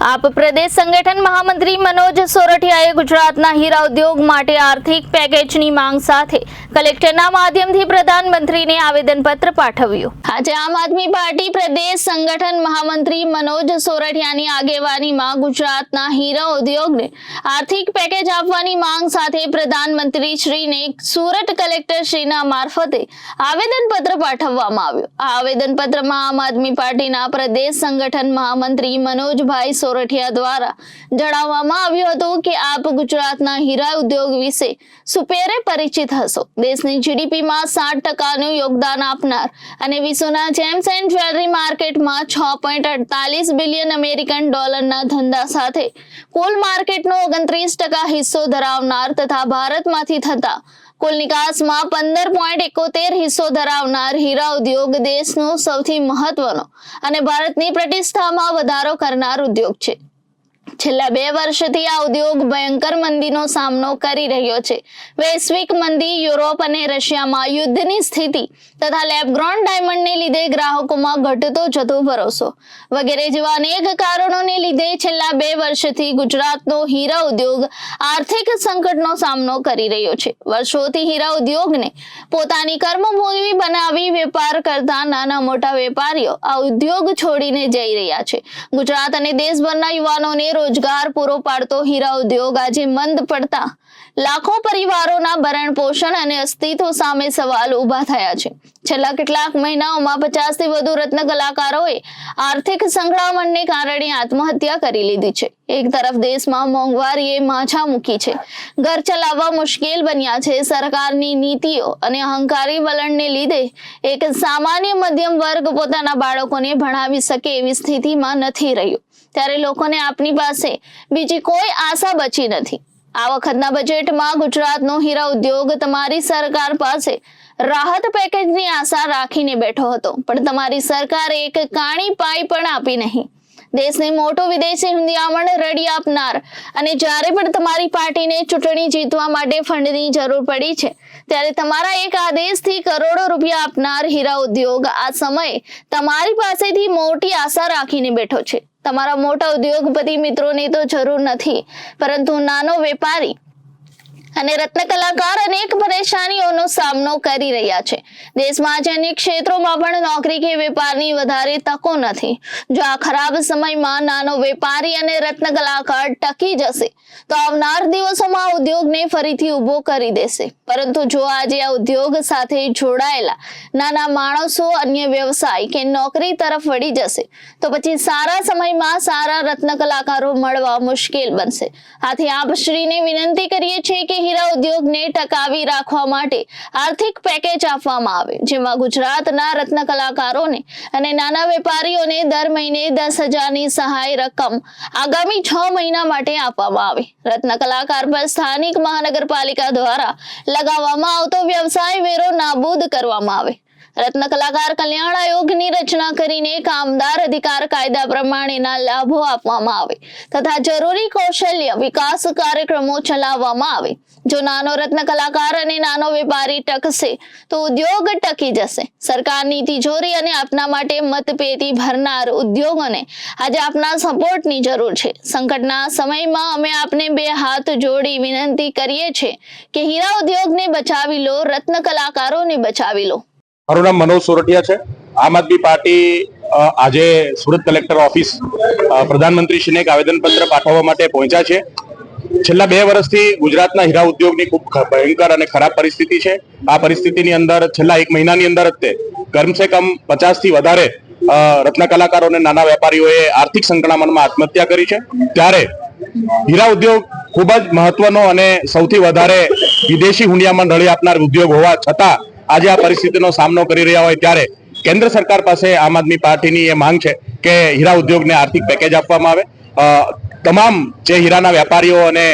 આપ પ્રદેશ સંગઠન મહામંત્રી મનોજ સોરઠિયાએ ગુજરાતના હીરા ઉદ્યોગ માટે આર્થિક પેકેજની માંગ સાથે કલેક્ટરના માધ્યમથી પ્રધાનમંત્રીને આવેદનપત્ર પાઠવ્યું। આજે આમ આદમી પાર્ટી પ્રદેશ સંગઠન મહામંત્રી મનોજ સોરઠિયાની આગેવાનીમાં ગુજરાતના હીરા ઉદ્યોગને આર્થિક પેકેજ આપવાની માંગ સાથે પ્રધાનમંત્રી શ્રીને સુરત કલેક્ટર શ્રીના મારફતે આવેદનપત્ર પાઠવવામાં આવ્યું। આ આવેદનપત્રમાં આમ આદમી પાર્ટીના પ્રદેશ સંગઠન મહામંત્રી મનોજભાઈ સોરઠિયા દ્વારા જણાવવામાં આવ્યું હતું કે આપ ગુજરાતના હીરા ઉદ્યોગ વિશે સુપેરે પરિચિત હશો। દેશની જીડીપીમાં 60% યોગદાન આપનાર અને વિશ્વના જેમ્સ એન્ડ જ્વેલરી માર્કેટમાં 6.48 બિલિયન અમેરિકન ડોલરના ધંધા સાથે કુલ માર્કેટનો 29% હિસ્સો ધરાવનાર તથા ભારતમાંથી થતા કુલ નિકાસમાં 15.71 હિસ્સો ધરાવનાર હીરા ઉદ્યોગ દેશનો સૌથી મહત્વનો અને ભારતની પ્રતિષ્ઠામાં વધારો કરનાર ઉદ્યોગ છે। છેલ્લા 2 વર્ષથી આ ઉદ્યોગ ભયંકર મંદીનો સામનો કરી રહ્યો છે। વૈશ્વિક મંદી, યુરોપ અને રશિયામાં યુદ્ધની સ્થિતિ તથા લેબગ્રોન ડાયમંડને લીધે ગ્રાહકોમાં ઘટતો જતો ભરોસો વગેરે જેવા અનેક કારણોને લીધે છેલ્લા 2 વર્ષથી ગુજરાતનો હીરા ઉદ્યોગ આર્થિક સંકટનો સામનો કરી રહ્યો છે। વર્ષોથી હીરા ઉદ્યોગને પોતાની કર્મભૂમિ બનાવી વેપાર કરતા નાના મોટા વેપારીઓ આ ઉદ્યોગ છોડીને જઈ રહ્યા છે। ગુજરાત અને દેશભરના યુવાનોને રોજગાર પૂરો પાડતો હીરા ઉદ્યોગ આજે મંદ પડતા લાખો પરિવારોના ભરણ પોષણ અને અસ્તિત્વ સામે સવાલ ઉભા થયા છે। છેલ્લા કેટલાક મહિનાઓમાં 50 થી વધુ રત્ન કલાકારોએ આર્થિક સંકળામણને કારણે આત્મહત્યા કરી લીધી છે। એક તરફ દેશમાં મોંઘવારીએ માછા મૂકી છે, ઘર ચલાવવા મુશ્કેલ બન્યા છે। સરકારની નીતિઓ અને અહંકારી વલણને લીધે એક સામાન્ય મધ્યમ વર્ગ પોતાના બાળકોને ભણાવી શકે એવી સ્થિતિમાં નથી રહ્યો। ત્યારે લોકોને આપની પાસે બીજી કોઈ આશા બચી નથી। આ વખતના બજેટમાં ગુજરાતનો હીરા ઉદ્યોગ તમારી સરકાર પાસે રાહત પેકેજની આશા રાખીને બેઠો હતો, પણ તમારી સરકારે એક કાણી પાઈ પણ આપી નહીં। દેશને મોટો વિદેશી હુંડિયામણ રડી આપનાર અને જ્યારે પણ તમારી પાર્ટીને ચૂંટણી જીતવા માટે ફંડની જરૂર પડી છે ત્યારે તમારા એક આદેશથી કરોડો રૂપિયા આપનાર હીરા ઉદ્યોગ આ સમયે તમારી પાસેથી મોટી આશા રાખીને બેઠો છે। તમારા મોટા ઉદ્યોગપતિ મિત્રોને તો જરૂર નથી, પરંતુ નાનો વેપારી અને રત્ન કલાકાર અનેક પરેશાનીઓનો સામનો કરી રહ્યા છે। દેશમાં આજે અનેક ક્ષેત્રોમાં પણ નોકરી કે વેપારની વધારે તકો નથી। જો આ ખરાબ સમયમાં નાનો વેપારી અને રત્ન કલાકાર ટકી જશે તો આવનાર દિવસોમાં ઉદ્યોગને ફરીથી ઊભો કરી દેશે, પરંતુ જો આજે આ ઉદ્યોગ સાથે જોડાયેલા નાના માણસો અન્ય વ્યવસાય કે નોકરી તરફ વળી જશે તો પછી સારા સમયમાં સારા રત્ન કલાકારો મળવા મુશ્કેલ બનશે। આથી આપ શ્રીને વિનંતી કરીએ છીએ કે હીરા ઉદ્યોગને ટકાવી રાખવા માટે આર્થિક પેકેજ આપવામાં આવે, જેમાં ગુજરાતના રત્ન કલાકારોને અને નાના વેપારીઓને દર મહિને 10,000ની સહાય રકમ આગામી 6 મહિના માટે આપવામાં આવે। રત્ન કલાકાર પર સ્થાનિક મહાનગરપાલિકા દ્વારા લગાવવામાં આવતો વ્યવસાય વેરો નાબૂદ કરવામાં આવે। રત્ન કલાકાર કલ્યાણ આયોગની રચના કરીને કામદાર અધિકાર કાયદા પ્રમાણેના લાભો આપવામાં આવે તથા જરૂરી કૌશલ્ય વિકાસ કાર્યક્રમો ચલાવવામાં આવે। જો નાનો રત્ન કલાકાર અને નાનો વેપારી ટકશે તો ઉદ્યોગ ટકી જશે। સરકારની તિજોરી અને આપના માટે મતપેટી ભરનાર ઉદ્યોગોને આજે આપના સપોર્ટની જરૂર છે। સંકટના સમયમાં અમે આપને 2 હાથ જોડી વિનંતી કરીએ છીએ કે હીરા ઉદ્યોગને બચાવી લો, રત્ન કલાકારોને બચાવી લો। મારું નામ મનોજ સોરઠિયા છે। આમ આદમી પાર્ટી આજે સુરત કલેક્ટર ઓફિસ પ્રધાનમંત્રીશ્રીને એક આવેદનપત્ર પાઠવવા માટે પહોંચ્યા છે। છેલ્લા 2 વર્ષથી ગુજરાતના હીરા ઉદ્યોગની ખૂબ ભયંકર અને ખરાબ પરિસ્થિતિ છે। આ પરિસ્થિતિની અંદર છેલ્લા 1 મહિનાની અંદર જ કમસે કમ 50 થી વધારે રત્ન કલાકારો અને નાના વેપારીઓએ આર્થિક સંકળામણમાં આત્મહત્યા કરી છે। ત્યારે હીરા ઉદ્યોગ ખૂબ જ મહત્વનો અને સૌથી વધારે વિદેશી હુંડિયામણ રળી આપનાર ઉદ્યોગ હોવા છતાં આજે આ પરિસ્થિતિનો સામનો કરી રહ્યા હોય ત્યારે કેન્દ્ર સરકાર પાસે આમ આદમી પાર્ટીની એ માંગ છે કે હીરા ઉદ્યોગને આર્થિક પેકેજ આપવામાં આવે। તમામ જે હીરાના વેપારીઓ અને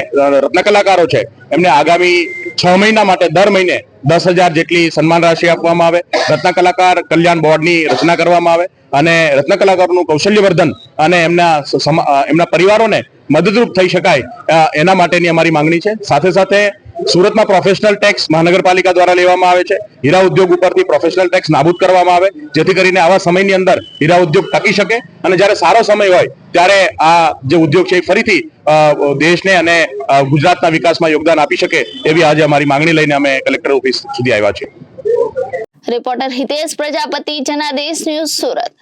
રત્ન કલાકારો છે એમને આગામી 6 મહિના માટે દર મહિને 10,000 જેટલી સન્માન રાશિ આપવામાં આવે। રત્ન કલાકાર કલ્યાણ બોર્ડની રચના કરવામાં આવે અને રત્ન કલાકારોનું કૌશલ્યવર્ધન અને એમના પરિવારોને મદદરૂપ થઈ શકાય એના માટેની અમારી માંગણી છે। સાથે સાથે સુરતમાં પ્રોફેશનલ ટેક્સ મહાનગરપાલિકા દ્વારા લેવામાં આવે છે. હીરા ઉદ્યોગ ઉપરથી પ્રોફેશનલ ટેક્સ નાબૂદ કરવામાં આવે, જેથી કરીને આવા સમયની અંદર હીરા ઉદ્યોગ ટકી શકે અને જ્યારે સારો સમય હોય ત્યારે આ જે ઉદ્યોગ છે એ ફરીથી દેશને અને ગુજરાતના વિકાસમાં યોગદાન આપી શકે એવી આજે અમારી માંગણી લઈને અમે કલેક્ટર ઓફિસ સુધી આવ્યા છીએ. Reporter Hitesh Prajapati, Janadesh news, Surat.